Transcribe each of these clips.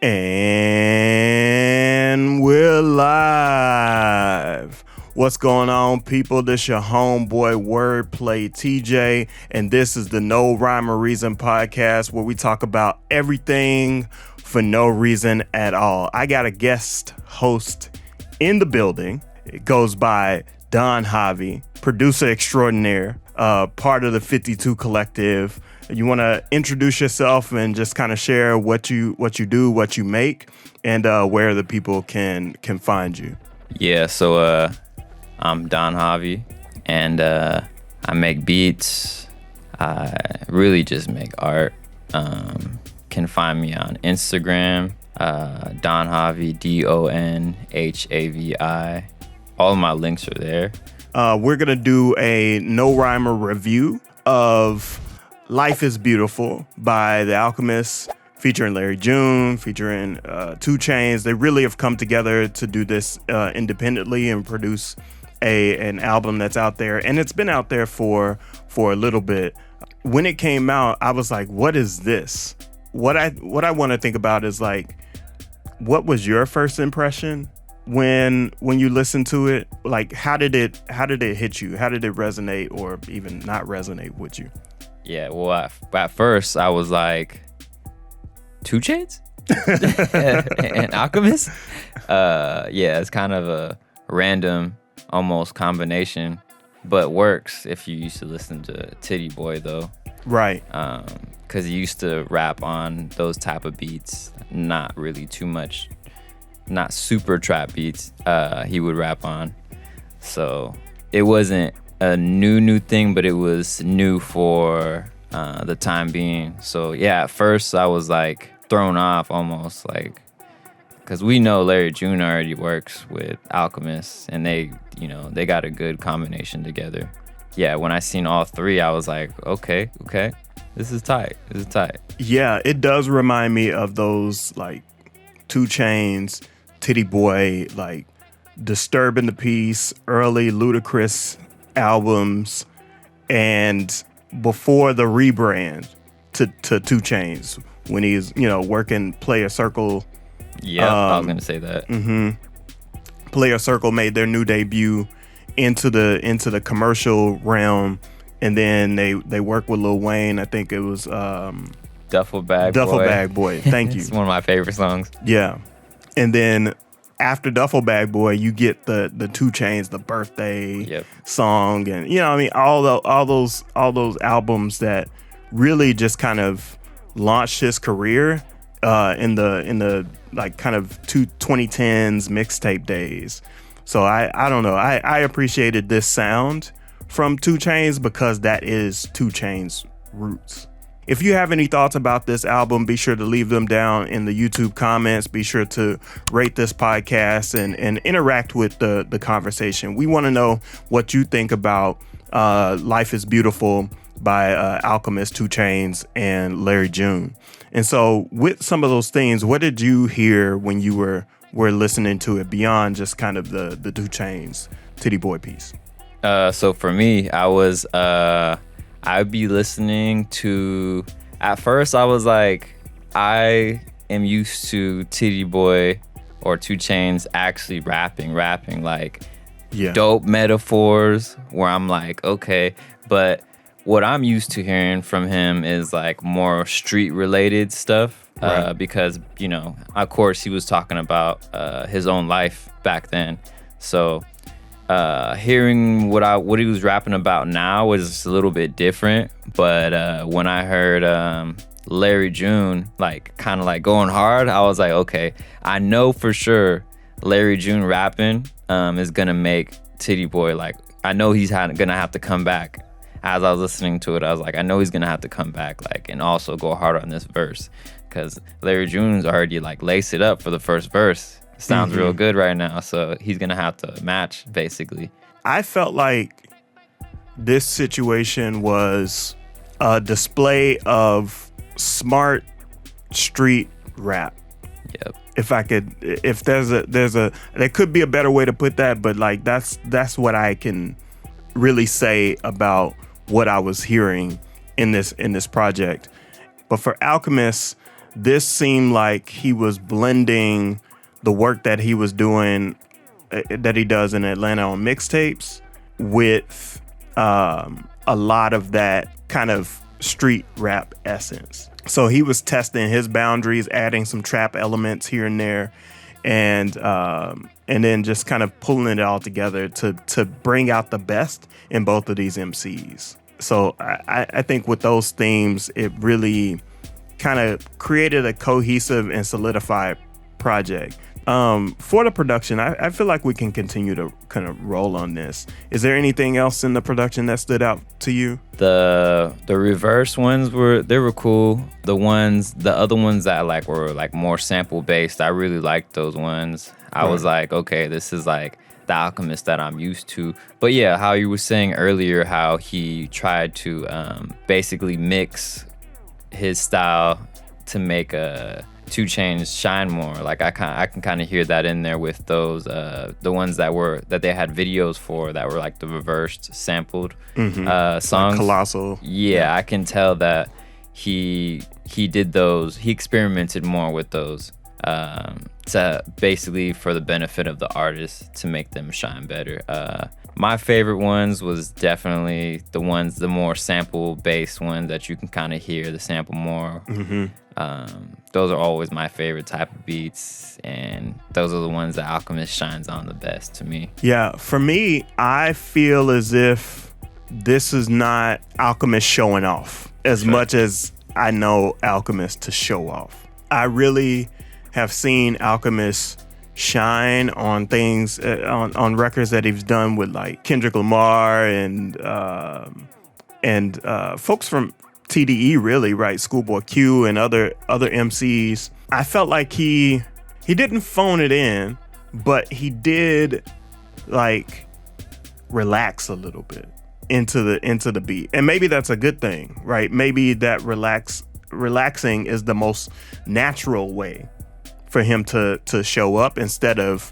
And we're live. What's going on, people? This your homeboy Wordplay TJ, and this is the No Rhyme or Reason podcast where we talk about everything for no reason at all. I got a guest host in the building. It goes by Don Havi, producer extraordinaire, part of the 52 Collective. You want to introduce yourself and just kind of share what you do, what you make, and where the people can find you. Yeah, so I'm Don Havi, and I make beats. I really just make art. Can find me on Instagram, Don Havi, DonHavi. All of my links are there. We're going to do a no rhymer review of Life is Beautiful by the Alchemist, featuring Larry June, featuring 2 Chainz. They really have come together to do this independently and produce an album that's out there. And it's been out there for a little bit. When it came out, I was like, what is this? What I want to think about is like, what was your first impression when you listened to it? Like, how did it hit you? How did it resonate or even not resonate with you? Yeah, well, at first I was like, 2 Chainz? And Alchemist? Yeah, it's kind of a random, almost combination, but works if you used to listen to Titty Boy, though. Right. Because he used to rap on those type of beats, not really too much, not super trap beats he would rap on. So it wasn't a new thing, but it was new for the time being. So yeah, at first I was like thrown off almost, like, because we know Larry June already works with Alchemist, and they got a good combination together. Yeah, when I seen all three, I was like, okay, this is tight. Yeah, it does remind me of those like 2 Chainz, Titty Boy, like Disturbing the Peace, early Ludacris albums, and before the rebrand to 2 Chainz when he's working Player Circle. Yeah, I was gonna say that. Player Circle made their new debut into the commercial realm, and then they worked with Lil Wayne. I think it was Duffel Bag Boy. Thank you. It's one of my favorite songs. Yeah, and then after Duffel Bag Boy, you get the 2 Chainz, the Birthday song, and all those albums that really just kind of launched his career in the like kind of 2010s mixtape days. So I don't know. I appreciated this sound from 2 Chainz because that is 2 Chainz roots. If you have any thoughts about this album, be sure to leave them down in the YouTube comments. Be sure to rate this podcast and interact with the conversation. We want to know what you think about Life is Beautiful by Alchemist, 2 Chainz, and Larry June. And so with some of those things, what did you hear when you were listening to it beyond just kind of the 2 Chainz Titty Boy piece? So for me, I'd be listening to, at first I was like, I am used to Titty Boy or 2 Chainz actually rapping like dope metaphors where I'm like, okay, but what I'm used to hearing from him is like more street related stuff. Right. Because, of course he was talking about his own life back then. So hearing what he was rapping about now was a little bit different. But when I heard Larry June like kind of like going hard, I was like, okay, I know for sure Larry June rapping is gonna make Titty Boy, like, I know he's gonna have to come back. As I was listening to it, I was like, I know he's gonna have to come back, like, and also go hard on this verse, because Larry June's already like laced it up for the first verse. It sounds real good right now, so he's gonna have to match basically. I felt like this situation was a display of smart street rap. Yep. If there could be a better way to put that, but like that's what I can really say about what I was hearing in this project. But for Alchemist, this seemed like he was blending the work that he was doing, that he does in Atlanta on mixtapes, with a lot of that kind of street rap essence. So he was testing his boundaries, adding some trap elements here and there, and then just kind of pulling it all together to bring out the best in both of these MCs. So I think with those themes, it really kind of created a cohesive and solidified project. For the production, I feel like we can continue to kind of roll on this. Is there anything else in the production that stood out to you? The reverse ones were cool. The other ones that were more sample based, I really liked those ones. I was like, okay, this is like the Alchemist that I'm used to. But yeah, how you were saying earlier, how he tried to basically mix his style to make a 2 Chainz shine more. Like I can kind of hear that in there with those the ones that they had videos for that were like the reversed sampled songs. Like Colossal. Yeah, I can tell that he did those. He experimented more with those to basically for the benefit of the artist to make them shine better. My favorite ones was definitely the more sample based ones that you can kind of hear the sample more. Those are always my favorite type of beats, and those are the ones that Alchemist shines on the best to me. Yeah, for me, I feel as if this is not Alchemist showing off as much as I know Alchemist to show off. I really have seen Alchemist shine on things, on records that he's done with like Kendrick Lamar and folks from TDE, really, right? Schoolboy Q and other MCs. I felt like he didn't phone it in, but he did like relax a little bit into the beat. And maybe that's a good thing, right? Maybe that relaxing is the most natural way for him to show up, instead of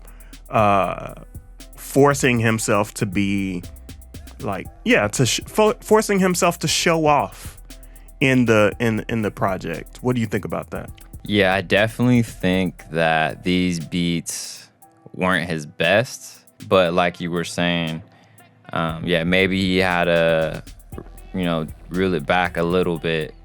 forcing himself to be like, forcing himself to show off in the project. What do you think about that? Yeah, I definitely think that these beats weren't his best, but like you were saying, maybe he had to, reel it back a little bit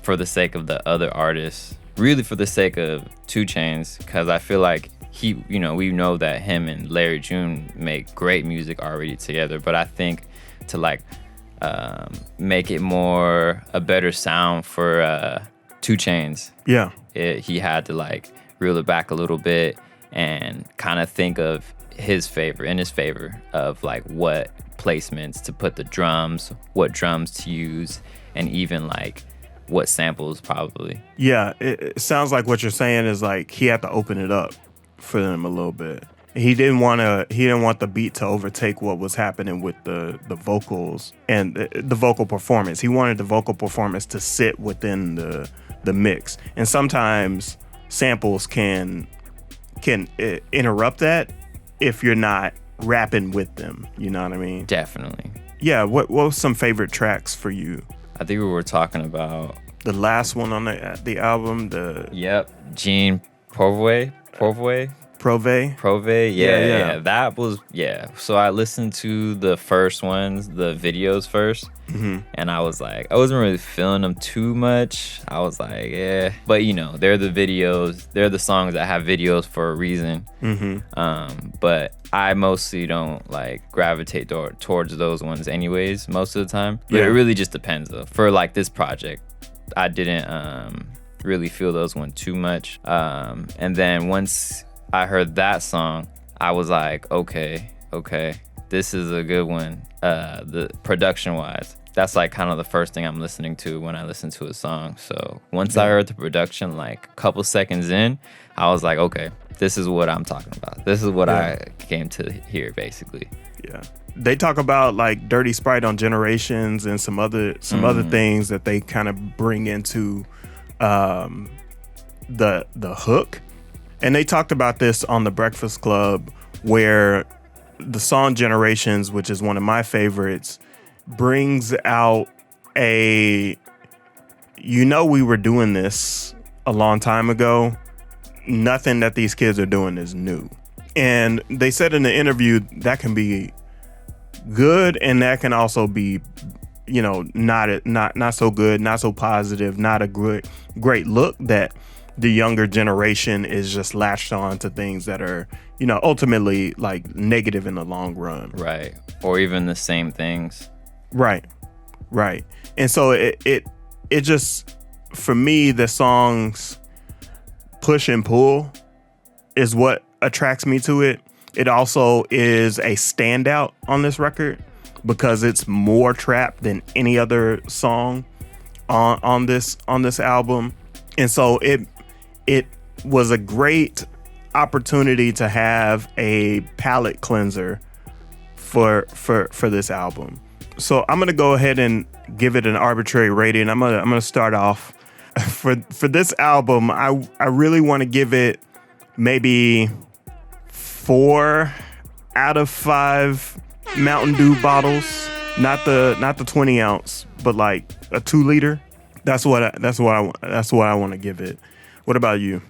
for the sake of the other artists, really for the sake of 2 Chainz, because I feel like we know that him and Larry June make great music already together, but I think to make it a better sound for 2 Chainz. Yeah. He had to reel it back a little bit and kind of think of his favor of what placements to put the drums, what drums to use, and even what samples probably. Yeah, it sounds like what you're saying is he had to open it up for them a little bit. He didn't want the beat to overtake what was happening with the vocals and the vocal performance. He wanted the vocal performance to sit within the mix. And sometimes samples can interrupt that if you're not rapping with them. You know what I mean? Definitely. Yeah. What was some favorite tracks for you? I think we were talking about the last one on the album. Jean Provey. Yeah. That was, so I listened to the first ones, the videos first, and I was like, I wasn't really feeling them too much. I was like, yeah, but they're the videos, they're the songs that have videos for a reason. But I mostly don't gravitate towards those ones anyways most of the time. But it really just depends though. For this project, I didn't really feel those ones too much. And then once I heard that song, I was like, okay, this is a good one. The production wise, that's kind of the first thing I'm listening to when I listen to a song. So once I heard the production, a couple seconds in, I was like, okay, this is what I'm talking about. This is what I came to hear, basically. Yeah. They talk about Dirty Sprite on Generations and some other things that they kind of bring into the hook. And they talked about this on The Breakfast Club, where the song Generations, which is one of my favorites, brings out we were doing this a long time ago, nothing that these kids are doing is new. And they said in the interview that can be good, and that can also be, not so good, not so positive, not a great look, that the younger generation is just latched on to things that are, ultimately like negative in the long run. Right. Or even the same things. Right. And so it just, for me, the songs push and pull is what attracts me to it. It also is a standout on this record because it's more trap than any other song on this album. And so it was a great opportunity to have a palate cleanser for this album. So I'm gonna go ahead and give it an arbitrary rating. I'm gonna start off for this album. I really want to give it maybe 4 out of 5 Mountain Dew bottles, not the 20 ounce, but like a 2 liter. That's what I want to give it. What about you?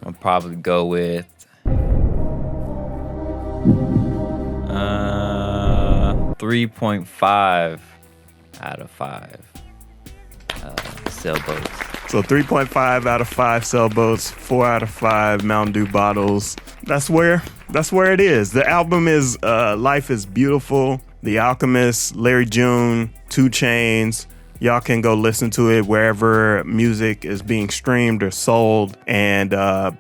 I'll probably go with 3.5 out of 5 sailboats. So 3.5 out of 5 sailboats, 4 out of 5 Mountain Dew bottles. That's where it is. The album is Life is Beautiful, The Alchemist, Larry June, 2 Chainz. Y'all can go listen to it wherever music is being streamed or sold. And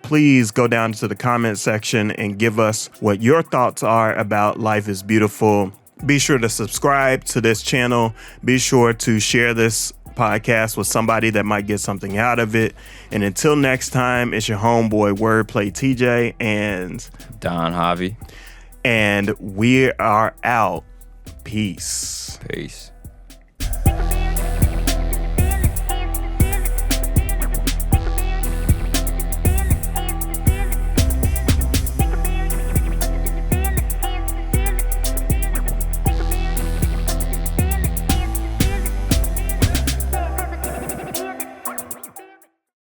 please go down to the comment section and give us what your thoughts are about Life is Beautiful. Be sure to subscribe to this channel. Be sure to share this podcast with somebody that might get something out of it. And until next time, it's your homeboy Wordplay TJ and Don Havi. And we are out. Peace. Peace.